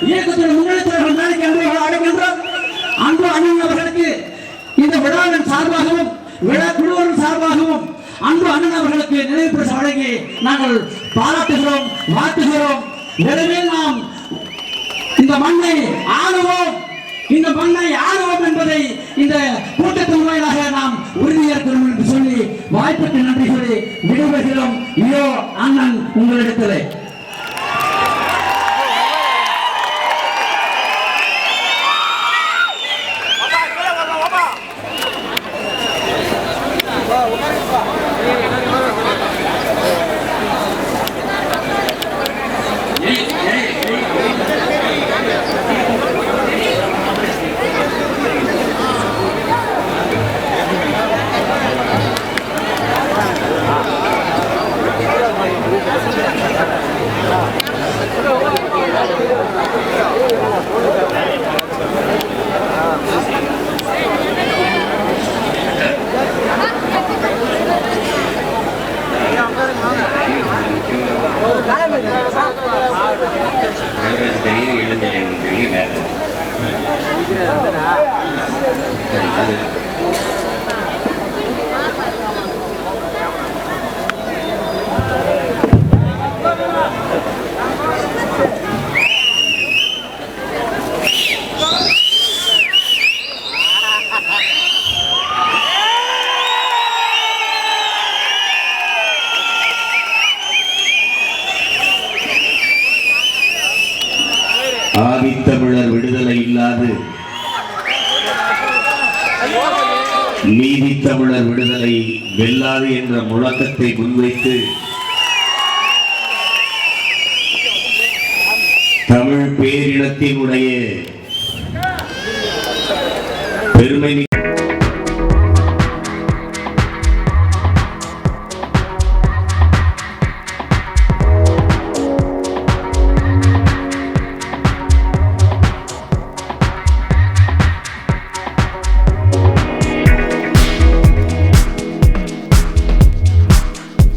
இயக்கத்தின் முன்னணி தலைவர் நாளைக்கு அழைக்கின்றோம். அன்பு அண்ணன் அவர்களுக்கு இந்த விழாவின் சார்பாகவும் விழா குழுவின் சார்பாகவும் அன்பு அண்ணன் அவர்களுக்கு நினைவு பரிசு வழங்கி நாங்கள் பாராட்டுகிறோம், வாழ்த்துகிறோம். எனவே நாம் இந்த மண்ணை ஆளுவோம், இந்த மண்ணை ஆளுவோம் என்பதை இந்த கூட்டத்தின் வாயிலாக நாம் உறுதியேற்கிறோம் என்று சொல்லி வாய்ப்புக்கு நன்றி சொல்லி விடுபடுகிறோம். இதோ அண்ணன் உங்களிடத்திலே. ஆதித்தமிழர் விடுதலை இல்லாது நீதி தமிழர் விடுதலை வெல்லாது என்ற முழக்கத்தை முன்வைத்து தமிழ் பேரினத்தினுடைய